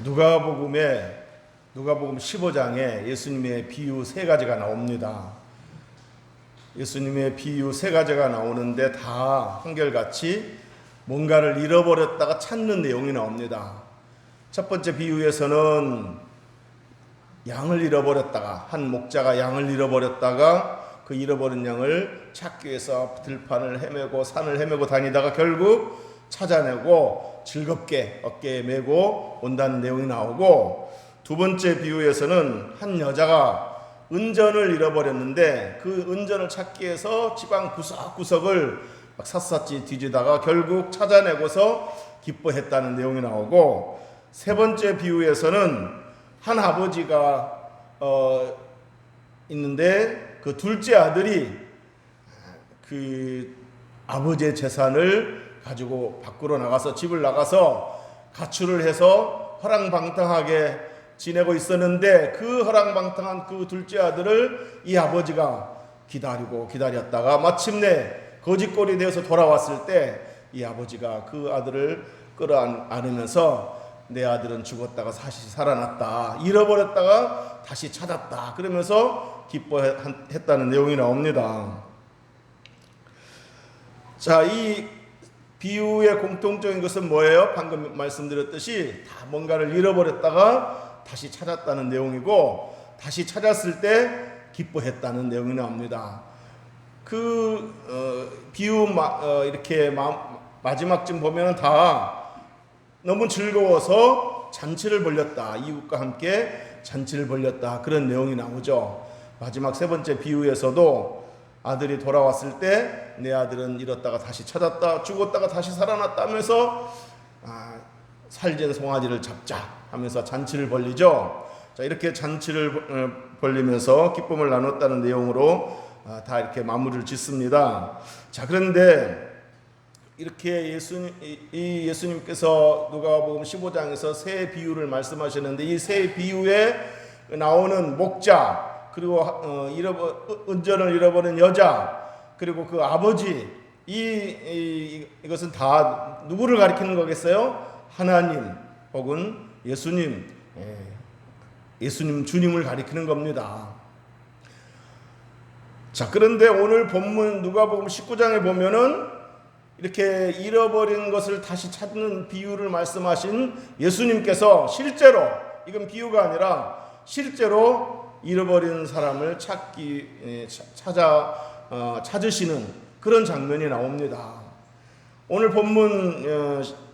누가복음 15장에 예수님의 비유 세 가지가 나옵니다. 예수님의 비유 세 가지가 나오는데 다 한결같이 뭔가를 잃어버렸다가 찾는 내용이 나옵니다. 첫 번째 비유에서는 양을 잃어버렸다가, 한 목자가 양을 잃어버렸다가 그 잃어버린 양을 찾기 위해서 들판을 헤매고 산을 헤매고 다니다가 결국 찾아내고 즐겁게 어깨에 메고 온다는 내용이 나오고, 두 번째 비유에서는 한 여자가 은전을 잃어버렸는데 그 은전을 찾기 위해서 지방 구석구석을 샅샅이 뒤지다가 결국 찾아내고서 기뻐했다는 내용이 나오고, 세 번째 비유에서는 한 아버지가 있는데 그 둘째 아들이 그 아버지의 재산을 가지고 밖으로 나가서 집을 나가서 가출을 해서 허랑방탕하게 지내고 있었는데 그 허랑방탕한 그 둘째 아들을 이 아버지가 기다렸다가 마침내 거짓골이 되어서 돌아왔을 때 이 아버지가 그 아들을 끌어안으면서 내 아들은 죽었다가 다시 살아났다, 잃어버렸다가 다시 찾았다, 그러면서 기뻐했다는 내용이 나옵니다. 자, 이 비유의 공통적인 것은 뭐예요? 방금 말씀드렸듯이 다 뭔가를 잃어버렸다가 다시 찾았다는 내용이고, 다시 찾았을 때 기뻐했다는 내용이 나옵니다. 비유 이렇게 마지막쯤 보면 다 너무 즐거워서 잔치를 벌였다, 이웃과 함께 잔치를 벌였다, 그런 내용이 나오죠. 마지막 세 번째 비유에서도 아들이 돌아왔을 때 내 아들은 잃었다가 다시 찾았다, 죽었다가 다시 살아났다 하면서 살찐 송아지를 잡자 하면서 잔치를 벌리죠. 자, 이렇게 잔치를 벌리면서 기쁨을 나눴다는 내용으로 다 이렇게 마무리를 짓습니다. 자, 그런데 이렇게 예수님께서 누가복음 15장에서 세 비유를 말씀하셨는데, 이 세 비유에 나오는 목자, 그리고 은전을 잃어버린 여자, 그리고 그 아버지, 이것은 다 누구를 가리키는 거겠어요? 하나님 혹은 예수님 주님을 가리키는 겁니다. 자, 그런데 오늘 본문 누가복음 19장에 보면은 이렇게 잃어버린 것을 다시 찾는 비유를 말씀하신 예수님께서 실제로, 이건 비유가 아니라 실제로 잃어버린 사람을 찾으시는 그런 장면이 나옵니다. 오늘 본문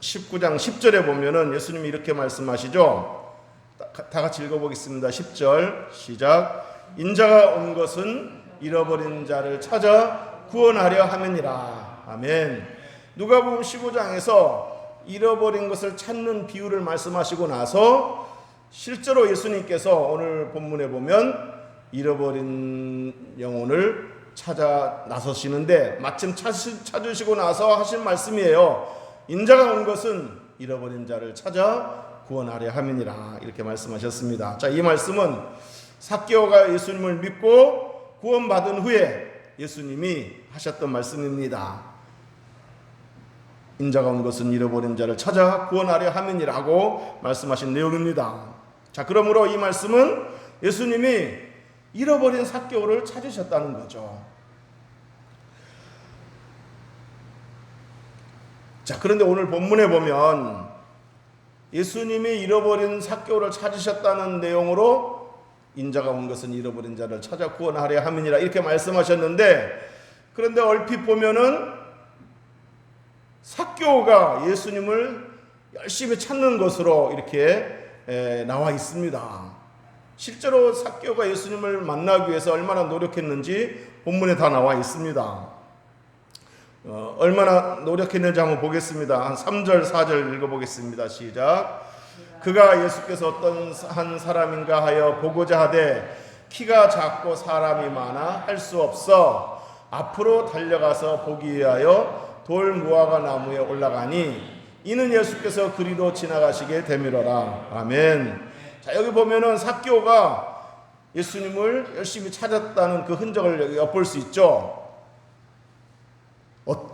19장 10절에 보면은 예수님이 이렇게 말씀하시죠. 다 같이 읽어보겠습니다. 10절 시작. 인자가 온 것은 잃어버린 자를 찾아 구원하려 함이니라. 아멘. 누가복음 15장에서 잃어버린 것을 찾는 비유를 말씀하시고 나서 실제로 예수님께서 오늘 본문에 보면 잃어버린 영혼을 찾아 나서시는데, 마침 찾으시고 나서 하신 말씀이에요. 인자가 온 것은 잃어버린 자를 찾아 구원하려 함이니라, 이렇게 말씀하셨습니다. 자, 이 말씀은 삭개오가 예수님을 믿고 구원받은 후에 예수님이 하셨던 말씀입니다. 인자가 온 것은 잃어버린 자를 찾아 구원하려 함이니라고 말씀하신 내용입니다. 자, 그러므로 이 말씀은 예수님이 잃어버린 삭개오를 찾으셨다는 거죠. 자, 그런데 오늘 본문에 보면 예수님이 잃어버린 삭개오를 찾으셨다는 내용으로 인자가 온 것은 잃어버린 자를 찾아 구원하려 함이니라, 이렇게 말씀하셨는데, 그런데 얼핏 보면은 삭개오가 예수님을 열심히 찾는 것으로 이렇게 나와 있습니다. 실제로 삭개오가 예수님을 만나기 위해서 얼마나 노력했는지 본문에 다 나와 있습니다. 얼마나 노력했는지 한번 보겠습니다. 한 3절 4절 읽어보겠습니다. 시작. 그가 예수께서 어떤 한 사람인가 하여 보고자 하되 키가 작고 사람이 많아 할 수 없어 앞으로 달려가서 보기 위하여 돌 무화과 나무에 올라가니 이는 예수께서 그리로 지나가시게 되밀어라. 아멘. 자, 여기 보면은 삭개오가 예수님을 열심히 찾았다는 그 흔적을 엿볼 수 있죠.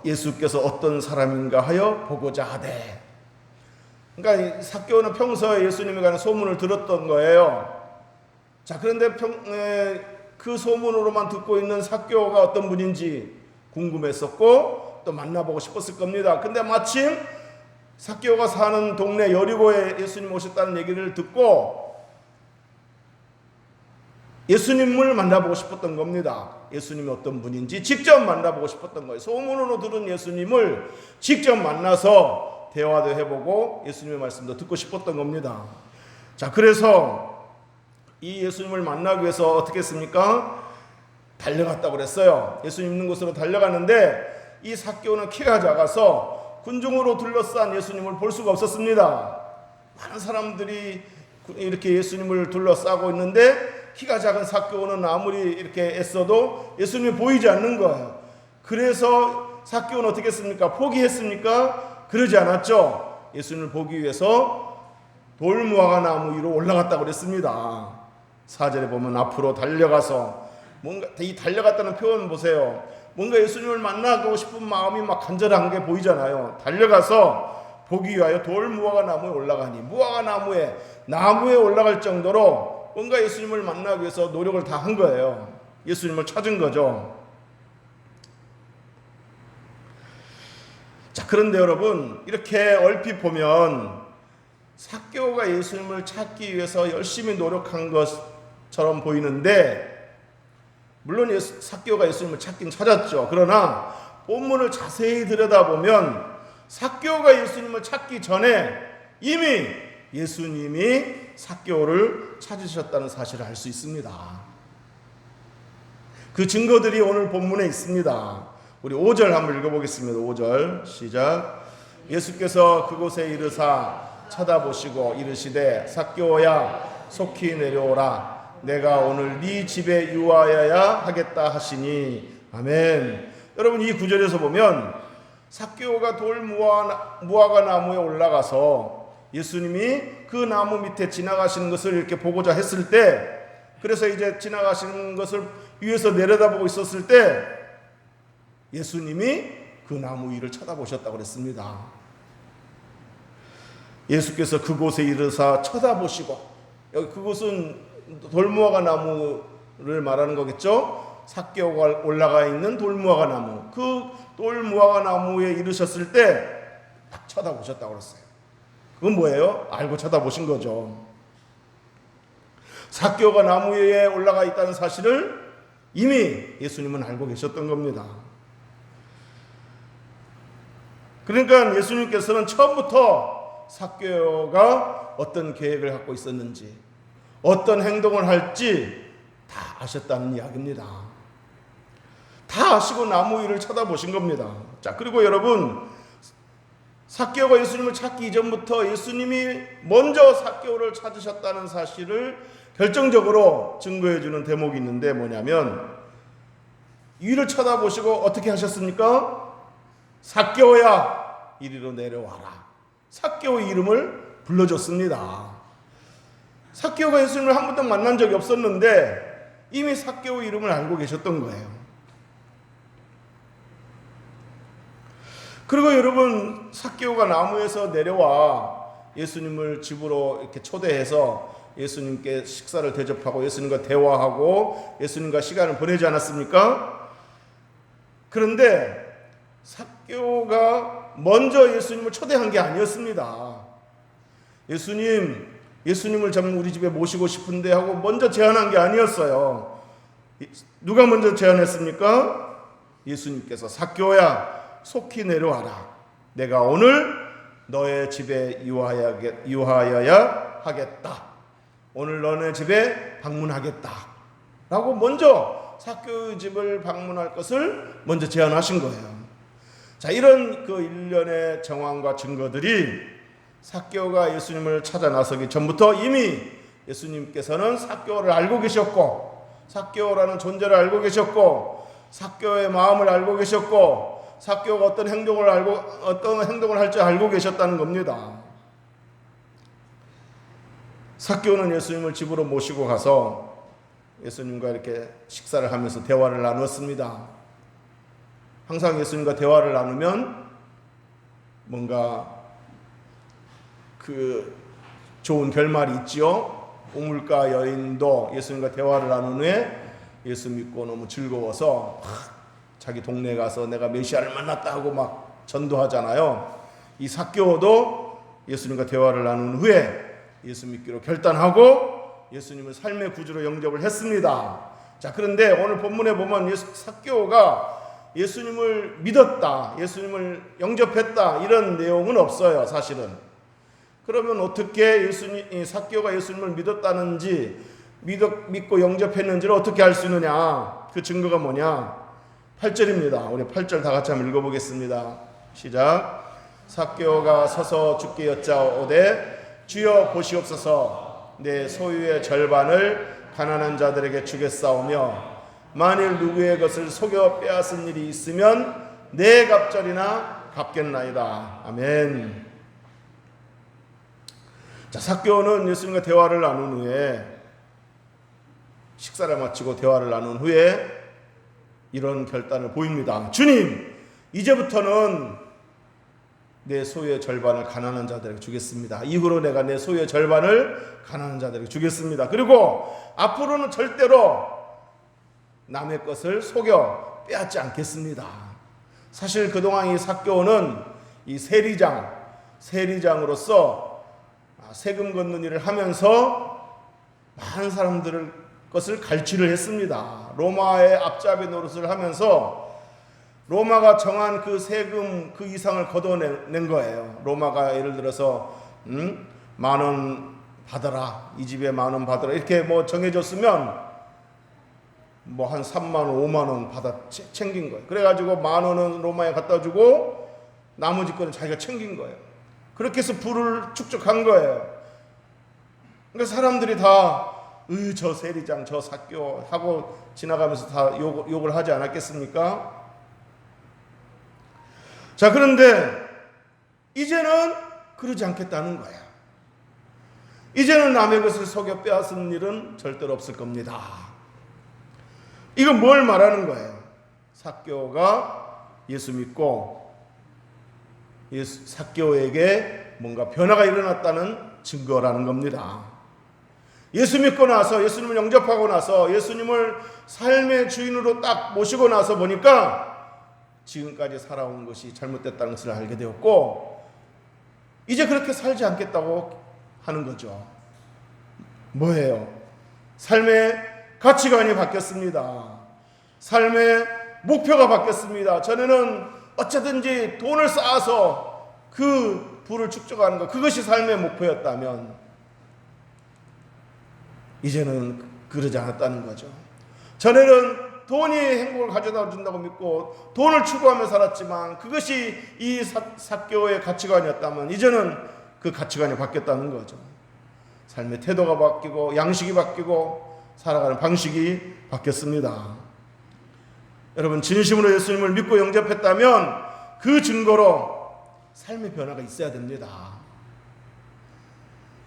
예수께서 어떤 사람인가 하여 보고자 하되, 그러니까 이 삭개오는 평소에 예수님에 관한 소문을 들었던 거예요. 자, 그런데 그 소문으로만 듣고 있는 삭개오가 어떤 분인지 궁금했었고 또 만나보고 싶었을 겁니다. 근데 마침 삭개오가 사는 동네 여리고에 예수님 오셨다는 얘기를 듣고 예수님을 만나보고 싶었던 겁니다. 예수님이 어떤 분인지 직접 만나보고 싶었던 거예요. 소문으로 들은 예수님을 직접 만나서 대화도 해보고 예수님의 말씀도 듣고 싶었던 겁니다. 자, 그래서 이 예수님을 만나기 위해서 어떻게 했습니까? 달려갔다고 그랬어요. 예수님 있는 곳으로 달려갔는데 이 삭개오는 키가 작아서 군중으로 둘러싼 예수님을 볼 수가 없었습니다. 많은 사람들이 이렇게 예수님을 둘러싸고 있는데 키가 작은 삭개오는 아무리 이렇게 애써도 예수님이 보이지 않는 거예요. 그래서 삭개오는 어떻게 했습니까? 포기했습니까? 그러지 않았죠. 예수님을 보기 위해서 돌무화과 나무 위로 올라갔다고 그랬습니다. 4절에 보면 앞으로 달려가서 뭔가 이 달려갔다는 표현 보세요. 뭔가 예수님을 만나고 싶은 마음이 막 간절한 게 보이잖아요. 달려가서 보기 위하여 돌무화과 나무에 올라가니 무화과 나무에 올라갈 정도로 뭔가 예수님을 만나기 위해서 노력을 다 한 거예요. 예수님을 찾은 거죠. 자, 그런데 여러분 이렇게 얼핏 보면 삭개오가 예수님을 찾기 위해서 열심히 노력한 것처럼 보이는데 물론 삭개오가 예수님을 찾긴 찾았죠. 그러나 본문을 자세히 들여다보면 삭개오가 예수님을 찾기 전에 이미 예수님이 삭개오를 찾으셨다는 사실을 알 수 있습니다. 그 증거들이 오늘 본문에 있습니다. 우리 5절 한번 읽어보겠습니다. 5절 시작. 예수께서 그곳에 이르사 쳐다보시고 이르시되 삭개오야 속히 내려오라 내가 오늘 네 집에 유하여야 하겠다 하시니 아멘. 여러분 이 구절에서 보면 삭개오가 돌 무화과 나무에 올라가서 예수님이 그 나무 밑에 지나가시는 것을 이렇게 보고자 했을 때 그래서 이제 지나가시는 것을 위에서 내려다보고 있었을 때 예수님이 그 나무 위를 쳐다보셨다고 그랬습니다. 예수께서 그곳에 이르사 쳐다보시고 여기 그곳은 돌무화과 나무를 말하는 거겠죠. 삭개오가 올라가 있는 돌무화과 나무 그 돌무화과 나무에 이르셨을 때 딱 쳐다보셨다고 그랬어요. 그건 뭐예요? 알고 쳐다보신 거죠. 삭개오가 나무 위에 올라가 있다는 사실을 이미 예수님은 알고 계셨던 겁니다. 그러니까 예수님께서는 처음부터 삭개오가 어떤 계획을 갖고 있었는지 어떤 행동을 할지 다 아셨다는 이야기입니다. 다 아시고 나무 위를 쳐다보신 겁니다. 자, 그리고 여러분 삭개오가 예수님을 찾기 이전부터 예수님이 먼저 삭개오를 찾으셨다는 사실을 결정적으로 증거해 주는 대목이 있는데 뭐냐면 위를 쳐다보시고 어떻게 하셨습니까? 삭개오야 이리로 내려와라. 삭개오의 이름을 불러줬습니다. 삭개오가 예수님을 한 번도 만난 적이 없었는데 이미 삭개오의 이름을 알고 계셨던 거예요. 그리고 여러분 삭개오가 나무에서 내려와 예수님을 집으로 이렇게 초대해서 예수님께 식사를 대접하고 예수님과 대화하고 예수님과 시간을 보내지 않았습니까? 그런데 삭개오가 먼저 예수님을 초대한 게 아니었습니다. 예수님을 좀 우리 집에 모시고 싶은데 하고 먼저 제안한 게 아니었어요. 누가 먼저 제안했습니까? 예수님께서 삭개오야 속히 내려와라. 내가 오늘 너의 집에 유하여야 하겠다. 오늘 너네 집에 방문하겠다. 라고 먼저 삭개오의 집을 방문할 것을 먼저 제안하신 거예요. 자, 이런 그 일련의 정황과 증거들이 삭개오가 예수님을 찾아 나서기 전부터 이미 예수님께서는 삭개오를 알고 계셨고 삭개오라는 존재를 알고 계셨고 삭개오의 마음을 알고 계셨고 삭개오가 어떤 행동을 할 줄 알고 계셨다는 겁니다. 삭개오는 예수님을 집으로 모시고 가서 예수님과 이렇게 식사를 하면서 대화를 나누었습니다. 항상 예수님과 대화를 나누면 뭔가 그 좋은 결말이 있지요. 우물가 여인도 예수님과 대화를 나눈 후에 예수 믿고 너무 즐거워서 자기 동네에 가서 내가 메시아를 만났다 하고 막 전도하잖아요. 이 삭개오도 예수님과 대화를 나눈 후에 예수 믿기로 결단하고 예수님을 삶의 구주로 영접을 했습니다. 자, 그런데 오늘 본문에 보면 삭개오가 예수님을 믿었다, 예수님을 영접했다 이런 내용은 없어요, 사실은. 그러면 어떻게 삭개오가 예수님을 믿었다는지 믿고 영접했는지를 어떻게 알 수 있느냐? 그 증거가 뭐냐? 8절입니다. 우리 8절 다 같이 한번 읽어보겠습니다. 시작. 삭개오가 서서 주께 여짜오되 주여 보시옵소서, 내 소유의 절반을 가난한 자들에게 주겠사오며 만일 누구의 것을 속여 빼앗은 일이 있으면 내 갑절이나 갚겠나이다. 아멘. 자, 삭개오는 예수님과 대화를 나눈 후에, 식사를 마치고 대화를 나눈 후에 이런 결단을 보입니다. 주님, 이제부터는 내 소유의 절반을 가난한 자들에게 주겠습니다. 이후로 내가 내 소유의 절반을 가난한 자들에게 주겠습니다. 그리고 앞으로는 절대로 남의 것을 속여 빼앗지 않겠습니다. 사실 그동안 이 삭개오는 이 세리장으로서 세금 걷는 일을 하면서 많은 사람들을 것을 갈취를 했습니다. 로마의 앞잡이 노릇을 하면서 로마가 정한 그 세금 그 이상을 걷어낸 거예요. 로마가 예를 들어서 10,000원 받아라, 이 집에 10,000원 받아라 이렇게 뭐 정해줬으면 뭐 한 30,000원, 50,000원 받아 챙긴 거예요. 그래가지고 10,000원은 로마에 갖다 주고 나머지 거는 자기가 챙긴 거예요. 그렇게 해서 부를 축적한 거예요. 그러니까 사람들이 다 저 세리장, 저 삭개오 하고 지나가면서 다 욕을 하지 않았겠습니까? 자, 그런데 이제는 그러지 않겠다는 거야. 이제는 남의 것을 속여 빼앗은 일은 절대로 없을 겁니다. 이건 뭘 말하는 거예요? 삭개오가 예수 믿고 삭개오에게 뭔가 변화가 일어났다는 증거라는 겁니다. 예수 믿고 나서, 예수님을 영접하고 나서, 예수님을 삶의 주인으로 딱 모시고 나서 보니까 지금까지 살아온 것이 잘못됐다는 것을 알게 되었고, 이제 그렇게 살지 않겠다고 하는 거죠. 뭐예요? 삶의 가치관이 바뀌었습니다. 삶의 목표가 바뀌었습니다. 전에는 어쩌든지 돈을 쌓아서 그 부를 축적하는 것, 그것이 삶의 목표였다면 이제는 그러지 않았다는 거죠. 전에는 돈이 행복을 가져다 준다고 믿고 돈을 추구하며 살았지만 그것이 이 삭개오의 가치관이었다면 이제는 그 가치관이 바뀌었다는 거죠. 삶의 태도가 바뀌고 양식이 바뀌고 살아가는 방식이 바뀌었습니다. 여러분, 진심으로 예수님을 믿고 영접했다면 그 증거로 삶의 변화가 있어야 됩니다.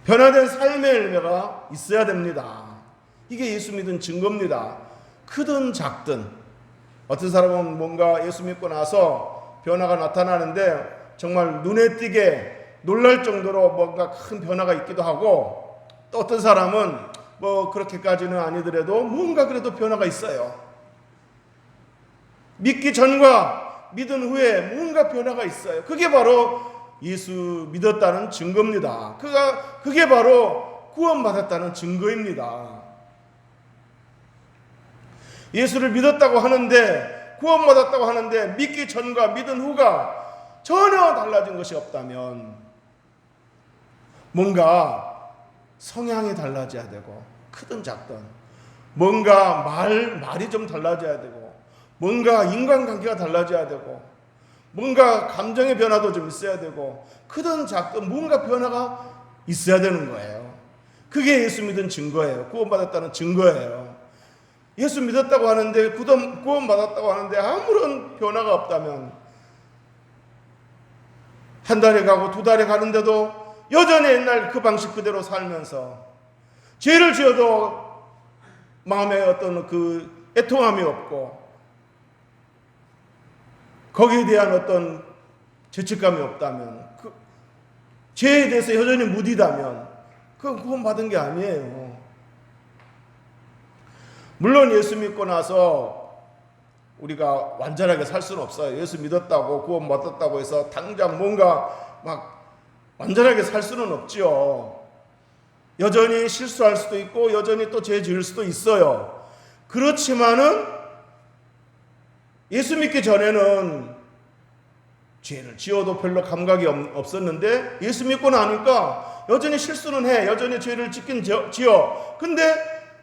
변화된 삶의 열매가 있어야 됩니다. 이게 예수 믿은 증거입니다. 크든 작든, 어떤 사람은 뭔가 예수 믿고 나서 변화가 나타나는데 정말 눈에 띄게 놀랄 정도로 뭔가 큰 변화가 있기도 하고, 또 어떤 사람은 뭐 그렇게까지는 아니더라도 뭔가 그래도 변화가 있어요. 믿기 전과 믿은 후에 뭔가 변화가 있어요. 그게 바로 예수 믿었다는 증거입니다. 그게 바로 구원받았다는 증거입니다. 예수를 믿었다고 하는데, 구원받았다고 하는데 믿기 전과 믿은 후가 전혀 달라진 것이 없다면 뭔가 성향이 달라져야 되고, 크든 작든 뭔가 말이 좀 달라져야 되고, 뭔가 인간관계가 달라져야 되고, 뭔가 감정의 변화도 좀 있어야 되고, 크든 작든 뭔가 변화가 있어야 되는 거예요. 그게 예수 믿은 증거예요. 구원받았다는 증거예요. 예수 믿었다고 하는데, 구원받았다고 하는데 아무런 변화가 없다면, 한 달에 가고 두 달에 가는데도 여전히 옛날 그 방식 그대로 살면서 죄를 지어도 마음에 어떤 그 애통함이 없고, 거기에 대한 어떤 죄책감이 없다면 죄에 대해서 여전히 무디다면 그건 구원받은 게 아니에요. 물론 예수 믿고 나서 우리가 완전하게 살 수는 없어요. 예수 믿었다고 구원받았다고 해서 당장 뭔가 막 완전하게 살 수는 없지요. 여전히 실수할 수도 있고 여전히 또 죄 지을 수도 있어요. 그렇지만은 예수 믿기 전에는 죄를 지어도 별로 감각이 없었는데 예수 믿고 나니까 여전히 실수는 해. 여전히 죄를 짓긴 지어. 근데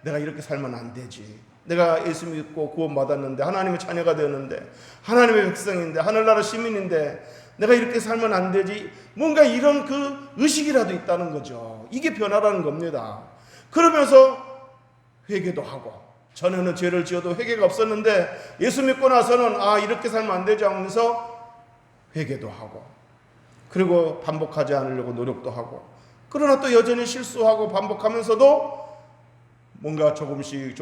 내가 이렇게 살면 안 되지. 내가 예수 믿고 구원받았는데 하나님의 자녀가 되었는데 하나님의 백성인데 하늘나라 시민인데 내가 이렇게 살면 안 되지. 뭔가 이런 그 의식이라도 있다는 거죠. 이게 변화라는 겁니다. 그러면서 회개도 하고, 전에는 죄를 지어도 회개가 없었는데 예수 믿고 나서는 이렇게 살면 안 되지 하면서 회개도 하고, 그리고 반복하지 않으려고 노력도 하고, 그러나 또 여전히 실수하고 반복하면서도 뭔가 조금씩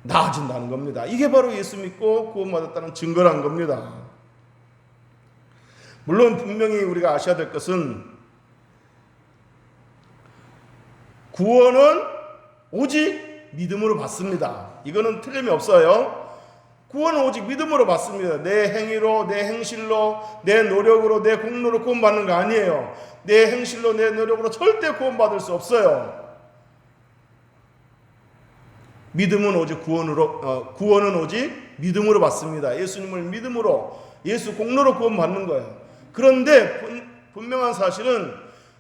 나아진다는 겁니다. 이게 바로 예수 믿고 구원받았다는 증거라는 겁니다. 물론 분명히 우리가 아셔야 될 것은 구원은 오직 믿음으로 받습니다. 이거는 틀림이 없어요. 구원은 오직 믿음으로 받습니다. 내 행위로, 내 행실로, 내 노력으로, 내 공로로 구원받는 거 아니에요. 내 행실로, 내 노력으로 절대 구원받을 수 없어요. 믿음은 오직 구원은 오직 믿음으로 받습니다. 예수님을 믿음으로, 예수 공로로 구원받는 거예요. 그런데 분명한 사실은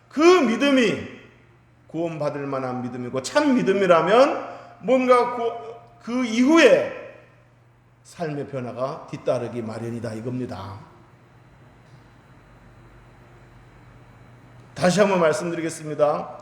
그 믿음이 구원받을 만한 믿음이고 참 믿음이라면 뭔가 그 이후에 삶의 변화가 뒤따르기 마련이다 이겁니다. 다시 한번 말씀드리겠습니다.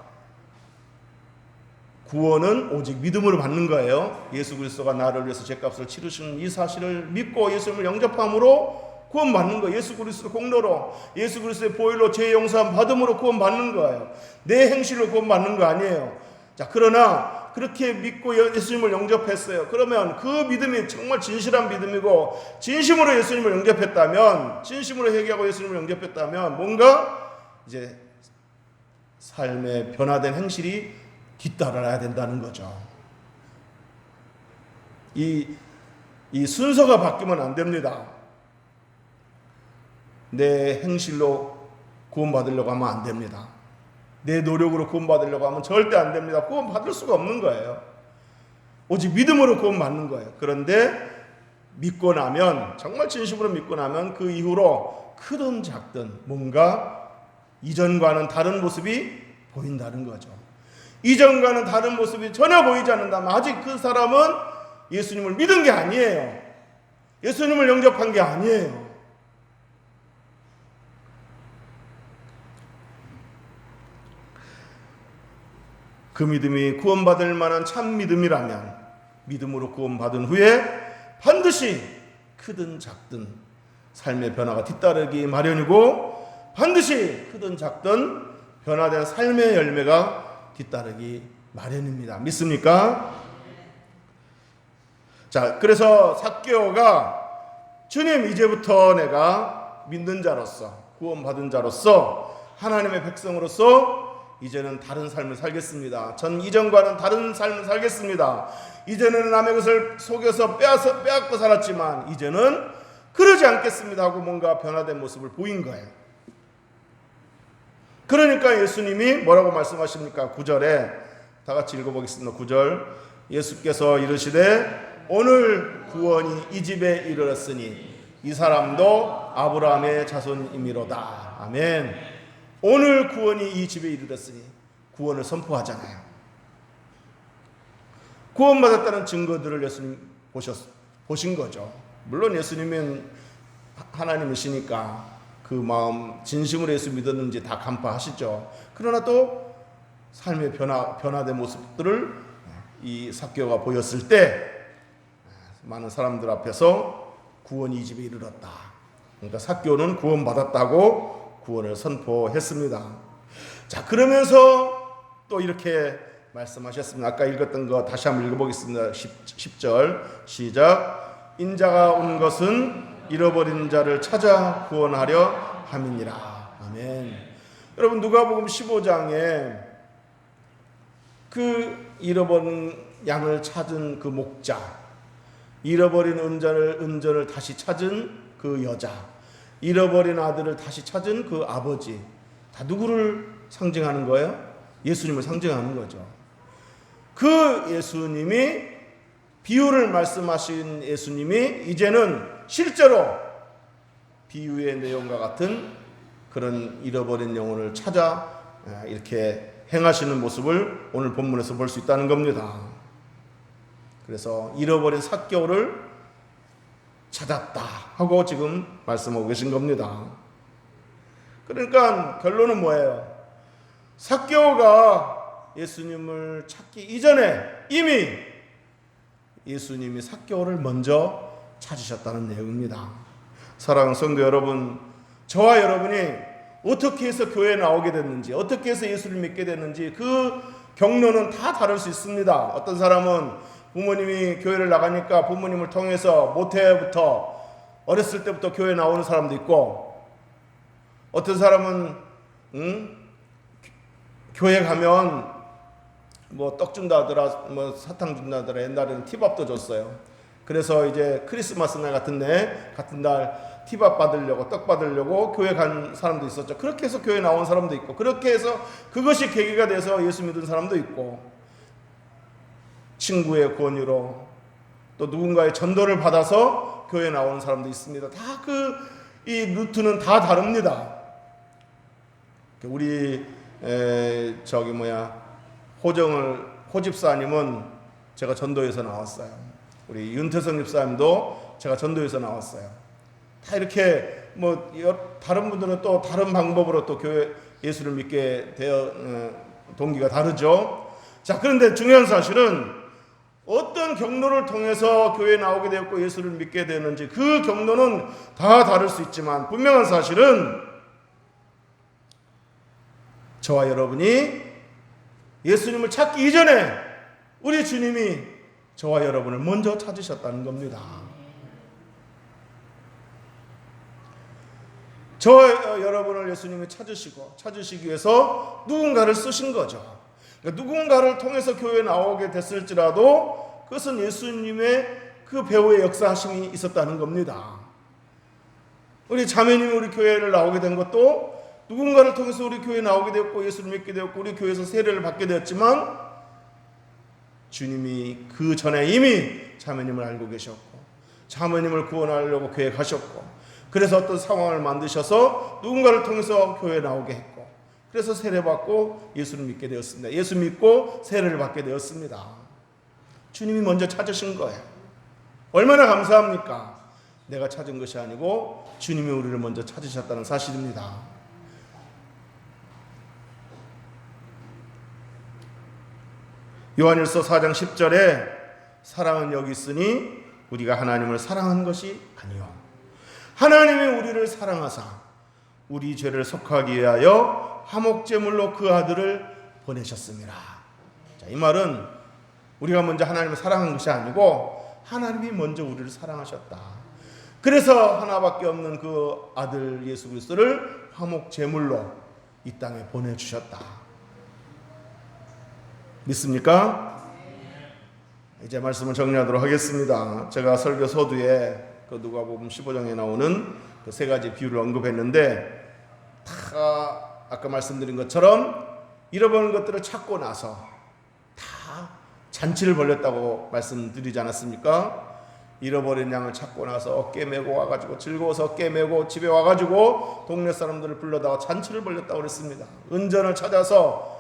구원은 오직 믿음으로 받는 거예요. 예수 그리스도가 나를 위해서 죄값을 치르시는 이 사실을 믿고 예수님을 영접함으로 구원받는 거예요. 예수 그리스도 공로로, 예수 그리스도의 보혈로 죄 용서함 받음으로 구원받는 거예요. 내 행실로 구원받는 거 아니에요. 자, 그러나 그렇게 믿고 예수님을 영접했어요. 그러면 그 믿음이 정말 진실한 믿음이고 진심으로 예수님을 영접했다면, 진심으로 회개하고 예수님을 영접했다면 뭔가 이제 삶의 변화된 행실이 뒤따라야 된다는 거죠. 이 순서가 바뀌면 안 됩니다. 내 행실로 구원받으려고 하면 안 됩니다. 내 노력으로 구원받으려고 하면 절대 안 됩니다. 구원받을 수가 없는 거예요. 오직 믿음으로 구원받는 거예요. 그런데 믿고 나면, 정말 진심으로 믿고 나면 그 이후로 크든 작든 뭔가 이전과는 다른 모습이 보인다는 거죠. 이전과는 다른 모습이 전혀 보이지 않는다면 아직 그 사람은 예수님을 믿은 게 아니에요. 예수님을 영접한 게 아니에요. 그 믿음이 구원받을 만한 참 믿음이라면 믿음으로 구원받은 후에 반드시 크든 작든 삶의 변화가 뒤따르기 마련이고 반드시 크든 작든 변화된 삶의 열매가 뒤따르기 마련입니다. 믿습니까? 자, 그래서 삭개오가 주님, 이제부터 내가 믿는 자로서, 구원받은 자로서, 하나님의 백성으로서 이제는 다른 삶을 살겠습니다. 전 이전과는 다른 삶을 살겠습니다. 이전에는 남의 것을 속여서 빼앗고 살았지만 이제는 그러지 않겠습니다 하고 뭔가 변화된 모습을 보인 거예요. 그러니까 예수님이 뭐라고 말씀하십니까? 9절에 다 같이 읽어보겠습니다. 9절, 예수께서 이르시되 오늘 구원이 이 집에 이르렀으니 이 사람도 아브라함의 자손이미로다. 아멘. 오늘 구원이 이 집에 이르렀으니 구원을 선포하잖아요. 구원받았다는 증거들을 예수님 보신 거죠. 물론 예수님은 하나님이시니까 그 마음 진심으로 예수 믿었는지 다 간파하시죠. 그러나 또 삶의 변화된 모습들을 이 삭개오가 보였을 때 많은 사람들 앞에서 구원이 이 집에 이르렀다. 그러니까 삭개오는 구원받았다고 구원을 선포했습니다. 자, 그러면서 또 이렇게 말씀하셨습니다. 아까 읽었던 거 다시 한번 읽어보겠습니다. 10절 시작. 인자가 온 것은 잃어버린 자를 찾아 구원하려 함이니라. 아멘. 여러분, 누가복음 15장에 그 잃어버린 양을 찾은 그 목자, 잃어버린 은전을 다시 찾은 그 여자, 잃어버린 아들을 다시 찾은 그 아버지, 다 누구를 상징하는 거예요? 예수님을 상징하는 거죠. 그 예수님이, 비유를 말씀하신 예수님이 이제는 실제로 비유의 내용과 같은 그런 잃어버린 영혼을 찾아 이렇게 행하시는 모습을 오늘 본문에서 볼 수 있다는 겁니다. 그래서 잃어버린 삭개오를 찾았다 하고 지금 말씀하고 계신 겁니다. 그러니까 결론은 뭐예요? 삭개오가 예수님을 찾기 이전에 이미 예수님이 삭개오를 먼저 찾으셨다는 내용입니다. 사랑하는 성도 여러분, 저와 여러분이 어떻게 해서 교회에 나오게 됐는지, 어떻게 해서 예수를 믿게 됐는지 그 경로는 다 다를 수 있습니다. 어떤 사람은 부모님이 교회를 나가니까 부모님을 통해서 모태부터, 어렸을 때부터 교회에 나오는 사람도 있고, 어떤 사람은 교회 가면 뭐 떡 준다더라, 뭐 사탕 준다더라. 옛날에는 티밥도 줬어요. 그래서 이제 크리스마스 날 같은 날 티밥 받으려고, 떡 받으려고 교회 간 사람도 있었죠. 그렇게 해서 교회 나온 사람도 있고, 그렇게 해서 그것이 계기가 돼서 예수 믿은 사람도 있고, 친구의 권유로 또 누군가의 전도를 받아서 교회 나오는 사람도 있습니다. 다 이 루트는 다 다릅니다. 우리 호 집사님은 제가 전도에서 나왔어요. 우리 윤태성 집사님도 제가 전도에서 나왔어요. 다 이렇게 다른 분들은 또 다른 방법으로 또 교회 예수를 믿게 되어 동기가 다르죠. 자, 그런데 중요한 사실은 어떤 경로를 통해서 교회에 나오게 되었고 예수를 믿게 되는지 그 경로는 다 다를 수 있지만 분명한 사실은 저와 여러분이 예수님을 찾기 이전에 우리 주님이 저와 여러분을 먼저 찾으셨다는 겁니다. 저와 여러분을 예수님이 찾으시기 위해서 누군가를 쓰신 거죠. 그러니까 누군가를 통해서 교회에 나오게 됐을지라도 그것은 예수님의 그 배후의 역사하심이 있었다는 겁니다. 우리 자매님이 우리 교회를 나오게 된 것도 누군가를 통해서 우리 교회에 나오게 되었고 예수를 믿게 되었고 우리 교회에서 세례를 받게 되었지만 주님이 그 전에 이미 자매님을 알고 계셨고 자매님을 구원하려고 계획하셨고 그래서 어떤 상황을 만드셔서 누군가를 통해서 교회에 나오게 했고 그래서 세례받고 예수를 믿게 되었습니다. 예수 믿고 세례를 받게 되었습니다. 주님이 먼저 찾으신 거예요. 얼마나 감사합니까? 내가 찾은 것이 아니고 주님이 우리를 먼저 찾으셨다는 사실입니다. 요한일서 4장 10절에 사랑은 여기 있으니 우리가 하나님을 사랑한 것이 아니요 하나님이 우리를 사랑하사 우리 죄를 속하기 위하여 화목제물로 그 아들을 보내셨습니다. 자, 이 말은 우리가 먼저 하나님을 사랑한 것이 아니고 하나님이 먼저 우리를 사랑하셨다. 그래서 하나밖에 없는 그 아들 예수 그리스도를 화목제물로 이 땅에 보내주셨다. 믿습니까? 이제 말씀을 정리하도록 하겠습니다. 제가 설교 서두에 그 누가복음 15장에 나오는 그 세 가지 비유를 언급했는데 다 아까 말씀드린 것처럼 잃어버린 것들을 찾고 나서 다 잔치를 벌였다고 말씀드리지 않았습니까? 잃어버린 양을 찾고 나서 어깨 메고 와가지고 즐거워서 어깨 메고 집에 와가지고 동네 사람들을 불러다가 잔치를 벌였다고 그랬습니다. 은전을 찾아서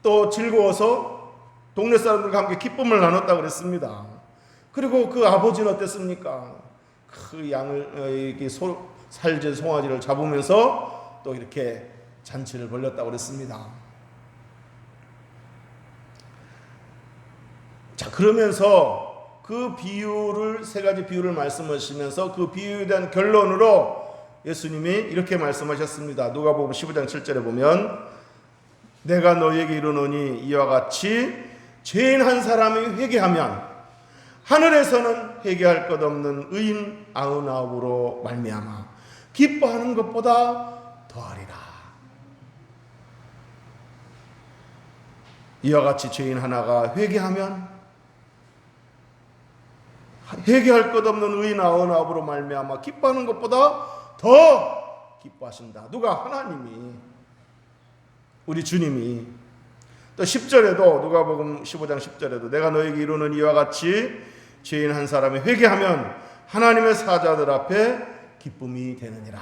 또 즐거워서 동네 사람들과 함께 기쁨을 나눴다고 그랬습니다. 그리고 그 아버지는 어땠습니까? 그 양을 살진 송아지를 잡으면서 또 이렇게 잔치를 벌였다고 그랬습니다. 자, 그러면서 그 비유를 세 가지 비유를 말씀하시면서 그 비유에 대한 결론으로 예수님이 이렇게 말씀하셨습니다. 누가복음 15장 7절에 보면 내가 너희에게 이르노니 이와 같이 죄인 한 사람이 회개하면 하늘에서는 회개할 것 없는 의인 99으로 말미암아 기뻐하는 것보다 더하리라. 이와 같이 죄인 하나가 회개하면 회개할 것 없는 의나 언압으로 말미암아 기뻐하는 것보다 더 기뻐하신다. 누가? 하나님이, 우리 주님이. 또 10절에도, 누가복음 15장 10절에도 내가 너에게 이루는 이와 같이 죄인 한 사람이 회개하면 하나님의 사자들 앞에 기쁨이 되느니라.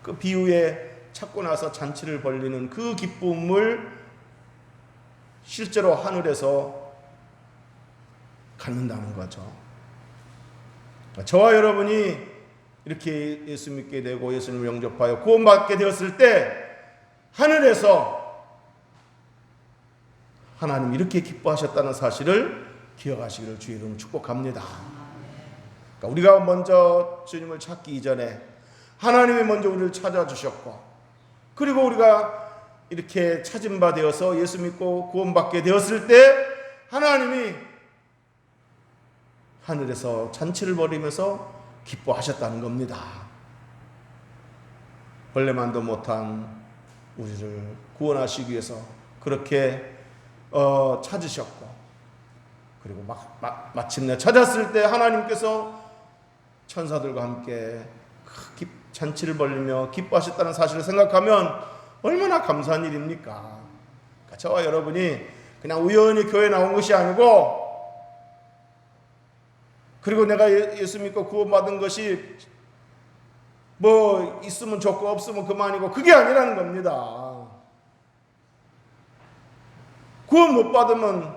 그 비유에 찾고 나서 잔치를 벌리는 그 기쁨을 실제로 하늘에서 갖는다는 거죠. 저와 여러분이 이렇게 예수 믿게 되고 예수님을 영접하여 구원받게 되었을 때 하늘에서 하나님이 이렇게 기뻐하셨다는 사실을 기억하시기를 주의 이름으로 축복합니다. 그러니까 우리가 먼저 주님을 찾기 이전에 하나님이 먼저 우리를 찾아주셨고, 그리고 우리가 이렇게 찾은 바 되어서 예수 믿고 구원받게 되었을 때 하나님이 하늘에서 잔치를 벌이면서 기뻐하셨다는 겁니다. 벌레만도 못한 우리를 구원하시기 위해서 그렇게 찾으셨고, 그리고 마침내 찾았을 때 하나님께서 천사들과 함께 잔치를 벌리며 기뻐하셨다는 사실을 생각하면 얼마나 감사한 일입니까? 그러니까 저와 여러분이 그냥 우연히 교회에 나온 것이 아니고, 그리고 내가 예수 믿고 구원받은 것이 뭐 있으면 좋고 없으면 그만이고, 그게 아니라는 겁니다. 구원 못 받으면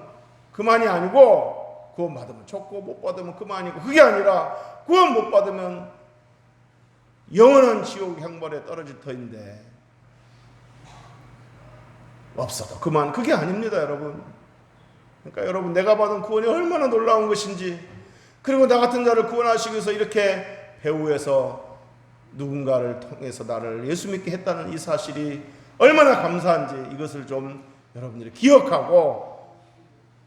그만이 아니고, 구원 받으면 좋고 못 받으면 그만이고, 그게 아니라 구원 못 받으면 영원한 지옥 형벌에 떨어질 터인데 없어도 그만, 그게 아닙니다, 여러분. 그러니까 여러분, 내가 받은 구원이 얼마나 놀라운 것인지, 그리고 나 같은 자를 구원하시기 위해서 이렇게 배후에서 누군가를 통해서 나를 예수 믿게 했다는 이 사실이 얼마나 감사한지, 이것을 좀 여러분들이 기억하고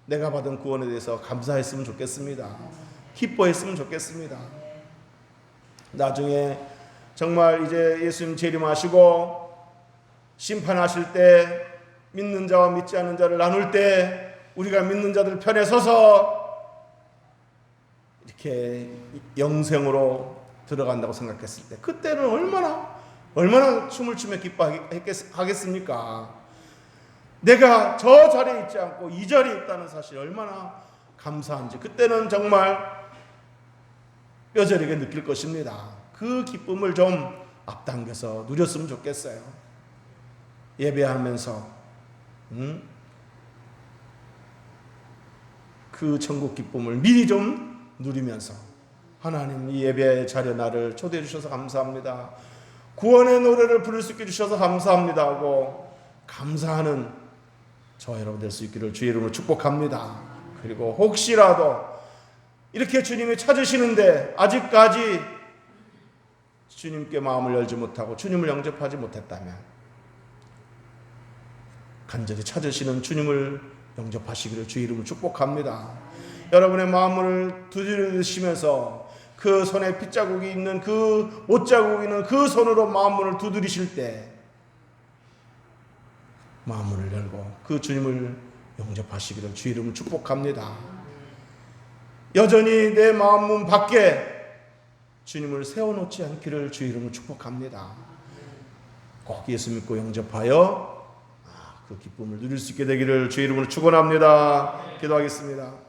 내가 받은 구원에 대해서 감사했으면 좋겠습니다. 기뻐했으면 좋겠습니다. 나중에 정말 이제 예수님 재림하시고 심판하실 때, 믿는 자와 믿지 않는 자를 나눌 때 우리가 믿는 자들 편에 서서 이렇게 영생으로 들어간다고 생각했을 때, 그때는 얼마나 춤을 추며 기뻐하겠습니까? 내가 저 자리에 있지 않고 이 자리에 있다는 사실이 얼마나 감사한지 그때는 정말 뼈저리게 느낄 것입니다. 그 기쁨을 좀 앞당겨서 누렸으면 좋겠어요. 예배하면서 그 천국 기쁨을 미리 좀 누리면서, 하나님 이 예배 자리에 나를 초대해 주셔서 감사합니다, 구원의 노래를 부를 수 있게 주셔서 감사합니다 하고 감사하는 저와 여러분 될 수 있기를 주의 이름으로 축복합니다. 그리고 혹시라도 이렇게 주님이 찾으시는데 아직까지 주님께 마음을 열지 못하고 주님을 영접하지 못했다면, 간절히 찾으시는 주님을 영접하시기를 주의 이름으로 축복합니다. 여러분의 마음을 두드리시면서 그 손에 핏자국이 있는, 그 못자국이 있는 그 손으로 마음문을 두드리실 때 마음문을 열고 그 주님을 영접하시기를 주의 이름으로 축복합니다. 여전히 내 마음문 밖에 주님을 세워놓지 않기를 주의 이름으로 축복합니다. 꼭 예수 믿고 영접하여 그 기쁨을 누릴 수 있게 되기를 주의 이름으로 축원합니다. 기도하겠습니다.